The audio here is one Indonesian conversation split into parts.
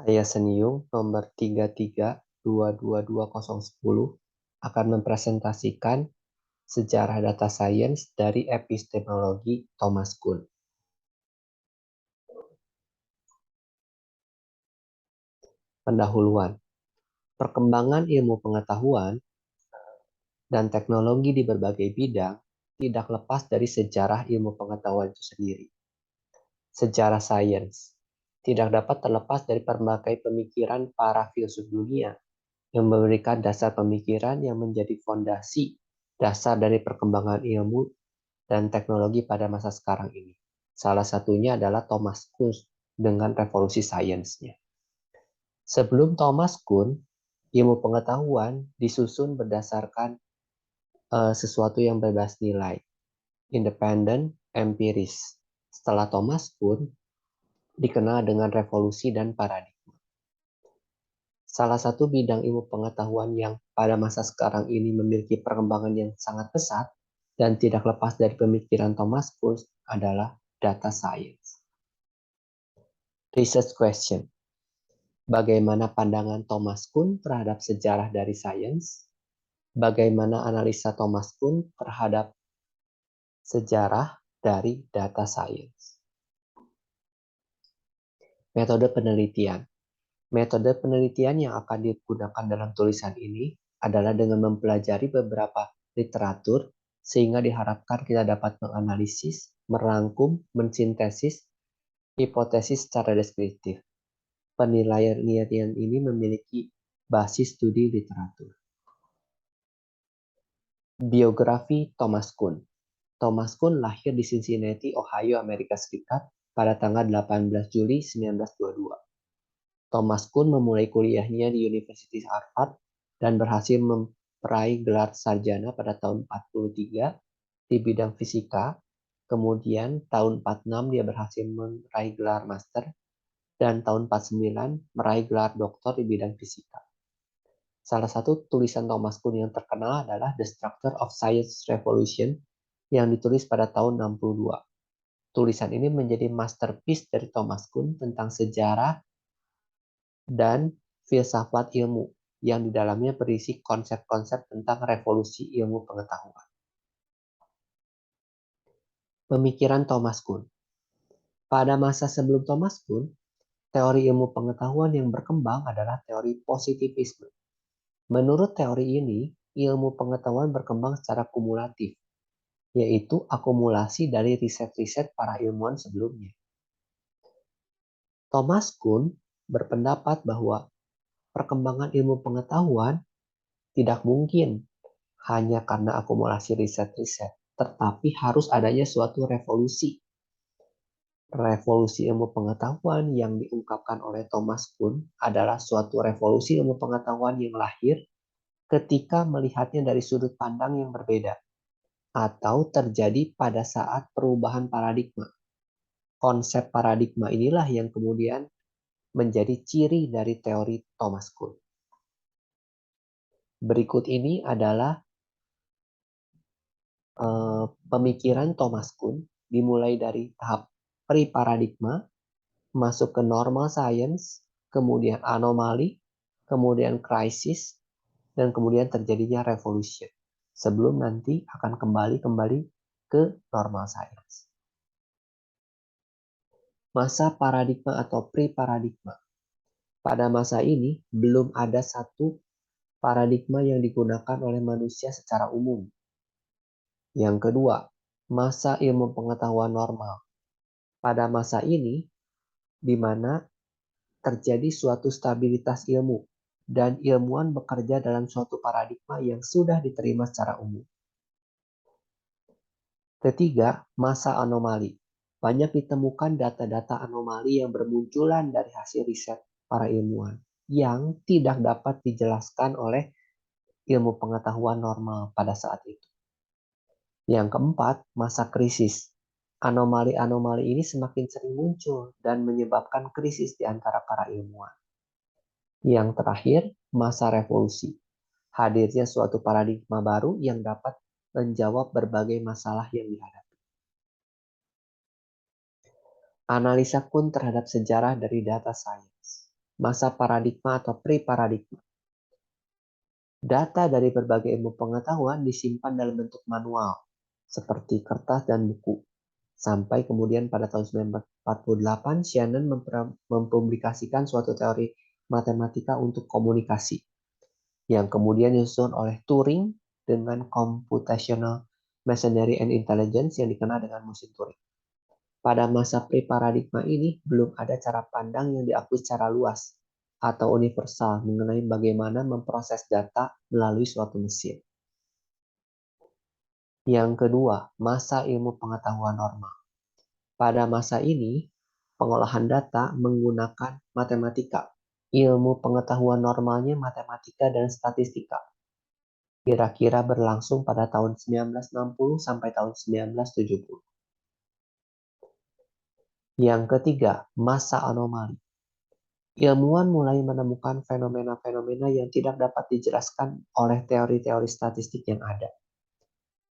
Saya Senyum nomor 33222010 akan mempresentasikan sejarah data science dari epistemologi Thomas Kuhn. Pendahuluan. Perkembangan ilmu pengetahuan dan teknologi di berbagai bidang tidak lepas dari sejarah ilmu pengetahuan itu sendiri. Sejarah sains tidak dapat terlepas dari berbagai pemikiran para filsuf dunia yang memberikan dasar pemikiran yang menjadi fondasi dasar dari perkembangan ilmu dan teknologi pada masa sekarang ini. Salah satunya adalah Thomas Kuhn dengan revolusi sainsnya. Sebelum Thomas Kuhn, ilmu pengetahuan disusun berdasarkan sesuatu yang bebas nilai, independent, empiris. Setelah Thomas Kuhn, dikenal dengan revolusi dan paradigma. Salah satu bidang ilmu pengetahuan yang pada masa sekarang ini memiliki perkembangan yang sangat pesat dan tidak lepas dari pemikiran Thomas Kuhn adalah data science. Research question. Bagaimana pandangan Thomas Kuhn terhadap sejarah dari sains? Bagaimana analisa Thomas Kuhn terhadap sejarah dari data science? Metode penelitian. Metode penelitian yang akan digunakan dalam tulisan ini adalah dengan mempelajari beberapa literatur sehingga diharapkan kita dapat menganalisis, merangkum, mensintesis hipotesis secara deskriptif. Penilaian ini memiliki basis studi literatur. Biografi Thomas Kuhn. Thomas Kuhn lahir di Cincinnati, Ohio, Amerika Serikat pada tanggal 18 Juli 1922. Thomas Kuhn memulai kuliahnya di Universitas Harvard dan berhasil meraih gelar sarjana pada tahun 43 di bidang fisika. Kemudian tahun 46 dia berhasil meraih gelar master dan tahun 49 meraih gelar doktor di bidang fisika. Salah satu tulisan Thomas Kuhn yang terkenal adalah The Structure of Science Revolution yang ditulis pada tahun 62. Tulisan ini menjadi masterpiece dari Thomas Kuhn tentang sejarah dan filsafat ilmu yang di dalamnya berisi konsep-konsep tentang revolusi ilmu pengetahuan. Pemikiran Thomas Kuhn. Pada masa sebelum Thomas Kuhn, teori ilmu pengetahuan yang berkembang adalah teori positivisme. Menurut teori ini, ilmu pengetahuan berkembang secara kumulatif, yaitu akumulasi dari riset-riset para ilmuwan sebelumnya. Thomas Kuhn berpendapat bahwa perkembangan ilmu pengetahuan tidak mungkin hanya karena akumulasi riset-riset, tetapi harus adanya suatu revolusi. Revolusi ilmu pengetahuan yang diungkapkan oleh Thomas Kuhn adalah suatu revolusi ilmu pengetahuan yang lahir ketika melihatnya dari sudut pandang yang berbeda atau terjadi pada saat perubahan paradigma. Konsep paradigma inilah yang kemudian menjadi ciri dari teori Thomas Kuhn. Berikut ini adalah pemikiran Thomas Kuhn dimulai dari tahap pre-paradigma, masuk ke normal science, kemudian anomali, kemudian krisis, dan kemudian terjadinya revolution. Sebelum nanti akan kembali ke normal science. Masa paradigma atau pre-paradigma. Pada masa ini, belum ada satu paradigma yang digunakan oleh manusia secara umum. Yang kedua, masa ilmu pengetahuan normal. Pada masa ini, di mana terjadi suatu stabilitas ilmu dan ilmuwan bekerja dalam suatu paradigma yang sudah diterima secara umum. Ketiga, masa anomali. Banyak ditemukan data-data anomali yang bermunculan dari hasil riset para ilmuwan yang tidak dapat dijelaskan oleh ilmu pengetahuan normal pada saat itu. Yang keempat, masa krisis. Anomali-anomali ini semakin sering muncul dan menyebabkan krisis di antara para ilmuwan. Yang terakhir, masa revolusi. Hadirnya suatu paradigma baru yang dapat menjawab berbagai masalah yang dihadapi. Analisa Kuhn terhadap sejarah dari data science. Masa paradigma atau pre-paradigma. Data dari berbagai ilmu pengetahuan disimpan dalam bentuk manual, seperti kertas dan buku. Sampai kemudian pada tahun 1948, Shannon mempublikasikan suatu teori matematika untuk komunikasi, yang kemudian disusun oleh Turing dengan Computational Machinery and Intelligence yang dikenal dengan mesin Turing. Pada masa pre-paradigma ini, belum ada cara pandang yang diakui secara luas atau universal mengenai bagaimana memproses data melalui suatu mesin. Yang kedua, masa ilmu pengetahuan normal. Pada masa ini, pengolahan data menggunakan matematika. Ilmu pengetahuan normalnya matematika dan statistika. Kira-kira berlangsung pada tahun 1960 sampai tahun 1970. Yang ketiga, masa anomali. Ilmuwan mulai menemukan fenomena-fenomena yang tidak dapat dijelaskan oleh teori-teori statistik yang ada.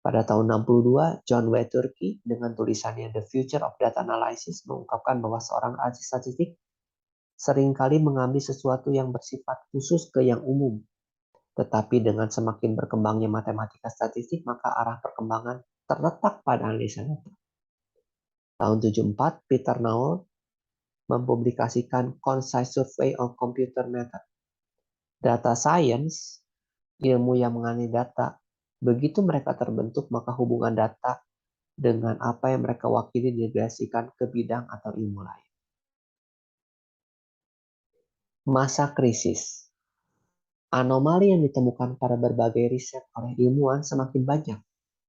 Pada tahun 62, John W. Turkey dengan tulisannya The Future of Data Analysis mengungkapkan bahwa seorang ahli statistik seringkali mengambil sesuatu yang bersifat khusus ke yang umum. Tetapi dengan semakin berkembangnya matematika statistik, maka arah perkembangan terletak pada analisa data. Tahun 74, Peter Nowell mempublikasikan Concise Survey of Computer Method. Data science, ilmu yang mengenai data, begitu mereka terbentuk, maka hubungan data dengan apa yang mereka wakili didelegasikan ke bidang atau ilmu lain. Masa krisis. Anomali yang ditemukan pada berbagai riset oleh ilmuwan semakin banyak,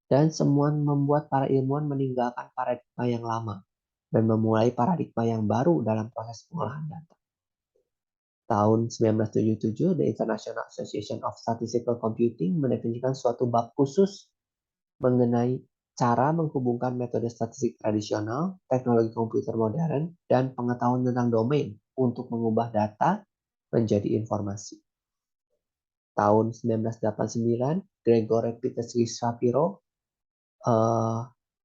dan semua membuat para ilmuwan meninggalkan paradigma yang lama dan memulai paradigma yang baru dalam proses pengolahan data. Tahun 1977, The International Association of Statistical Computing mendefinisikan suatu bab khusus mengenai cara menghubungkan metode statistik tradisional, teknologi komputer modern, dan pengetahuan tentang domain untuk mengubah data menjadi informasi. Tahun 1989, Gregory Petersky Shapiro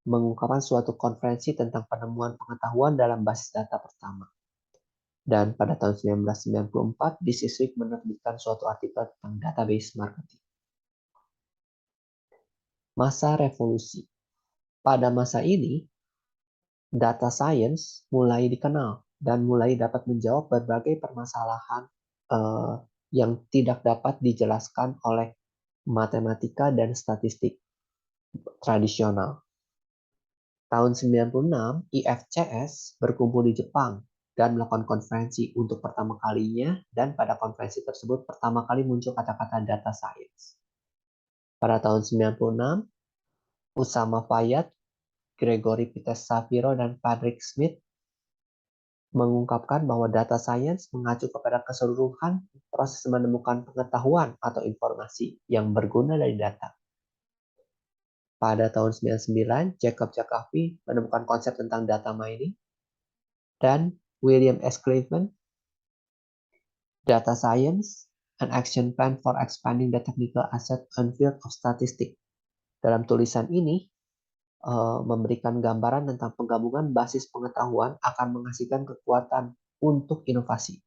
mengungkapkan suatu konferensi tentang penemuan pengetahuan dalam basis data pertama. Dan pada tahun 1994, Business Week menerbitkan suatu artikel tentang database marketing. Masa revolusi. Pada masa ini, data science mulai dikenal dan mulai dapat menjawab berbagai permasalahan yang tidak dapat dijelaskan oleh matematika dan statistik tradisional. Tahun 96, IFCS berkumpul di Jepang dan melakukan konferensi untuk pertama kalinya, dan pada konferensi tersebut pertama kali muncul kata-kata data science. Pada tahun 96, Usama Fayyad, Gregory Petersky Shapiro, dan Patrick Smith mengungkapkan bahwa data science mengacu kepada keseluruhan proses menemukan pengetahuan atau informasi yang berguna dari data. Pada tahun 99, Jacob Jacobi menemukan konsep tentang data mining, dan William S. Cleveland, Data Science, an Action Plan for Expanding the Technical Asset and Field of Statistics. Dalam tulisan ini, memberikan gambaran tentang penggabungan basis pengetahuan akan menghasilkan kekuatan untuk inovasi.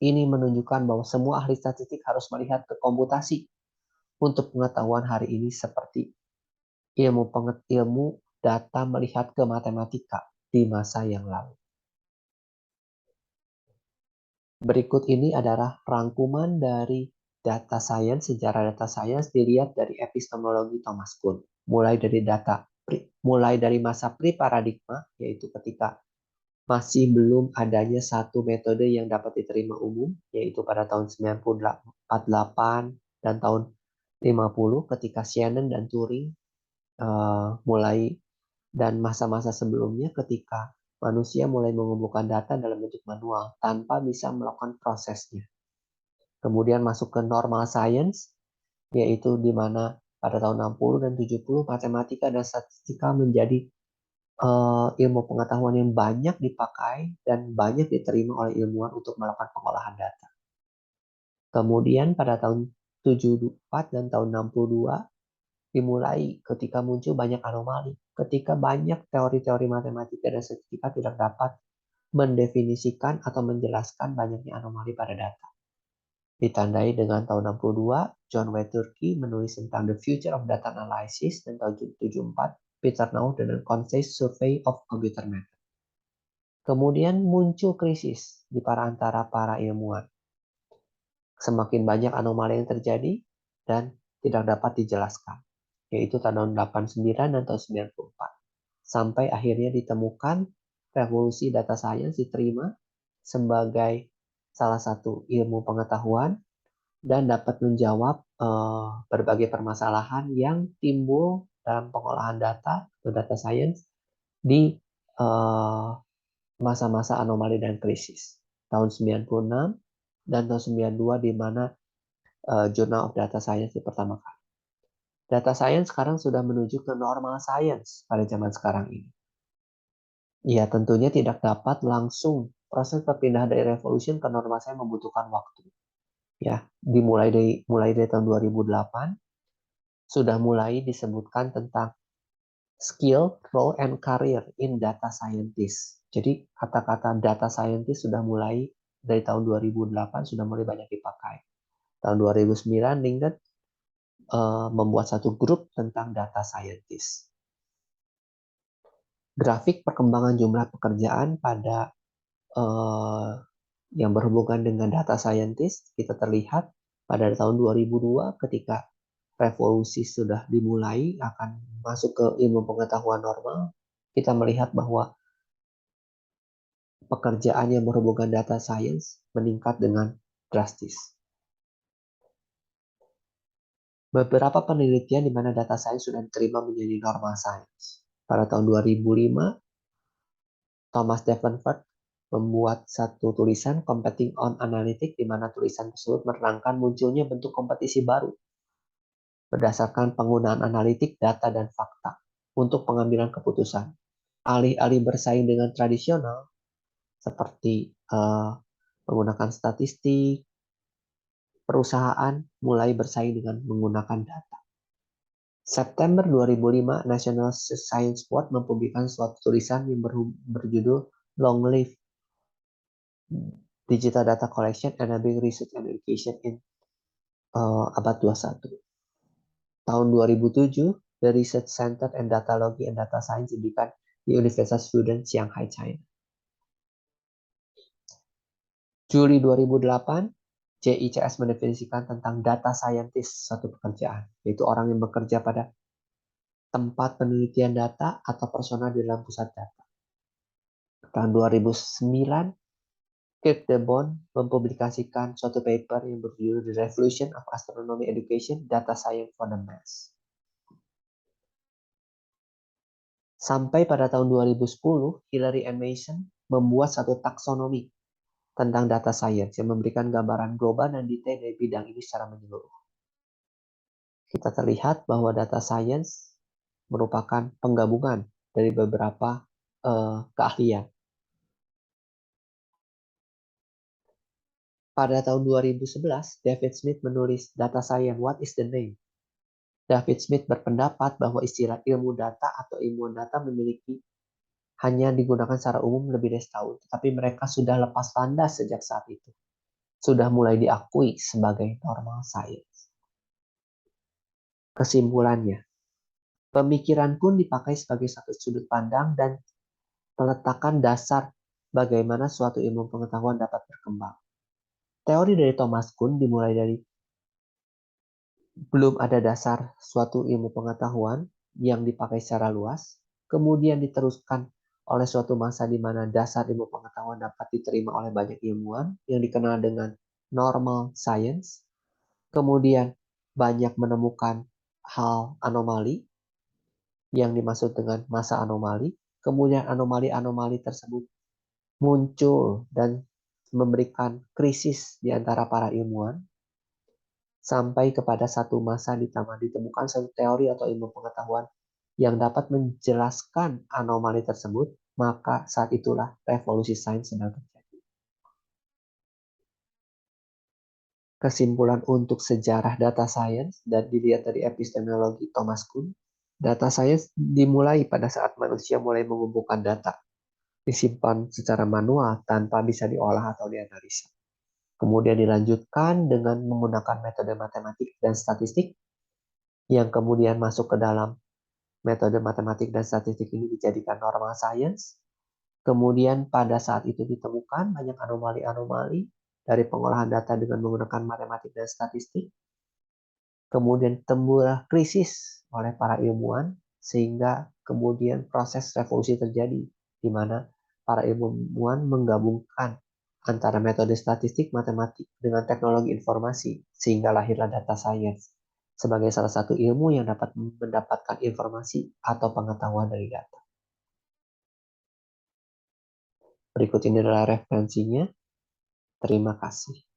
Ini menunjukkan bahwa semua ahli statistik harus melihat ke komputasi untuk pengetahuan hari ini seperti ilmu data melihat ke matematika di masa yang lalu. Berikut ini adalah rangkuman dari data science. Sejarah data science dilihat dari epistemologi Thomas Kuhn. Mulai dari masa pre-paradigma, yaitu ketika masih belum adanya satu metode yang dapat diterima umum, yaitu pada tahun 1948 dan tahun 50 ketika Shannon dan Turing mulai, dan masa-masa sebelumnya ketika manusia mulai mengumpulkan data dalam bentuk manual tanpa bisa melakukan prosesnya. Kemudian masuk ke normal science, yaitu di mana pada tahun 60 dan 70 matematika dan statistika menjadi ilmu pengetahuan yang banyak dipakai dan banyak diterima oleh ilmuwan untuk melakukan pengolahan data. Kemudian pada tahun 74 dan tahun 62 dimulai ketika muncul banyak anomali, ketika banyak teori-teori matematika dan statistika tidak dapat mendefinisikan atau menjelaskan banyaknya anomali pada data. Ditandai dengan tahun 62, John W. Turkey menulis tentang The Future of Data Analysis, dan tahun 74, Peter Naud dengan Concise Survey of Computer Method. Kemudian muncul krisis di antara para ilmuwan. Semakin banyak anomali yang terjadi dan tidak dapat dijelaskan, yaitu tahun 89 dan tahun 94. Sampai akhirnya ditemukan revolusi data science diterima sebagai salah satu ilmu pengetahuan dan dapat menjawab berbagai permasalahan yang timbul dalam pengolahan data atau data science di masa-masa anomali dan krisis. Tahun 96 dan tahun 92 di mana Journal of Data Science di pertama kali. Data science sekarang sudah menuju ke normal science pada zaman sekarang ini. Ya, tentunya tidak dapat langsung. Proses perpindahan dari revolution ke normal science membutuhkan waktu. Ya, mulai dari tahun 2008 sudah mulai disebutkan tentang skill, role, and career in data scientist. Jadi kata-kata data scientist sudah mulai dari tahun 2008 sudah mulai banyak dipakai. Tahun 2009 LinkedIn membuat satu grup tentang data scientist. Grafik perkembangan jumlah pekerjaan pada yang berhubungan dengan data scientist kita terlihat pada tahun 2002 ketika revolusi sudah dimulai akan masuk ke ilmu pengetahuan normal, kita melihat bahwa pekerjaan yang berhubungan data science meningkat dengan drastis. Beberapa penelitian di mana data science sudah diterima menjadi normal science. Pada tahun 2005, Thomas Davenport membuat satu tulisan Competing on Analytics, di mana tulisan tersebut menerangkan munculnya bentuk kompetisi baru berdasarkan penggunaan analitik, data, dan fakta untuk pengambilan keputusan. Alih-alih bersaing dengan tradisional, seperti menggunakan statistik, perusahaan mulai bersaing dengan menggunakan data. September 2005, National Science Board mempublikasikan suatu tulisan yang berjudul Long Live Digital Data Collection Enabling Research and Education in abad 21. Tahun 2007, The Research Center and Datalogy and Data Science didirikan di Universitas Fudan, Shanghai, China. Juli 2008, JICS mendefinisikan tentang data scientist, suatu pekerjaan, yaitu orang yang bekerja pada tempat penelitian data atau personal di dalam pusat data. Tahun 2009, Kirk DeBoon mempublikasikan suatu paper yang berjudul The Revolution of Astronomy Education, Data Science for the Mass. Sampai pada tahun 2010, Hillary and Mason membuat satu taksonomi tentang data science yang memberikan gambaran global dan detail dari bidang ini secara menyeluruh. Kita terlihat bahwa data science merupakan penggabungan dari beberapa keahlian. Pada tahun 2011, David Smith menulis Data Science, What is the Name? David Smith berpendapat bahwa istilah ilmu data atau ilmuwan data memiliki hanya digunakan secara umum lebih dari setahun, tetapi mereka sudah lepas landas sejak saat itu. Sudah mulai diakui sebagai normal science. Kesimpulannya, pemikiran pun dipakai sebagai satu sudut pandang dan meletakkan dasar bagaimana suatu ilmu pengetahuan dapat berkembang. Teori dari Thomas Kuhn dimulai dari belum ada dasar suatu ilmu pengetahuan yang dipakai secara luas, kemudian diteruskan oleh suatu masa di mana dasar ilmu pengetahuan dapat diterima oleh banyak ilmuwan yang dikenal dengan normal science, kemudian banyak menemukan hal anomali yang dimaksud dengan masa anomali, kemudian anomali-anomali tersebut muncul dan memberikan krisis di antara para ilmuwan, sampai kepada satu masa ditemukan satu teori atau ilmu pengetahuan yang dapat menjelaskan anomali tersebut, maka saat itulah revolusi sains sedang terjadi. Kesimpulan untuk sejarah data science dan dilihat dari epistemologi Thomas Kuhn, data science dimulai pada saat manusia mulai mengumpulkan data disimpan secara manual tanpa bisa diolah atau dianalisa. Kemudian dilanjutkan dengan menggunakan metode matematik dan statistik yang kemudian masuk ke dalam metode matematik dan statistik ini dijadikan normal science. Kemudian pada saat itu ditemukan banyak anomali-anomali dari pengolahan data dengan menggunakan matematik dan statistik. Kemudian timbullah krisis oleh para ilmuwan sehingga kemudian proses revolusi terjadi di mana para ilmuwan menggabungkan antara metode statistik, matematik dengan teknologi informasi sehingga lahirlah data science sebagai salah satu ilmu yang dapat mendapatkan informasi atau pengetahuan dari data. Berikut ini adalah referensinya. Terima kasih.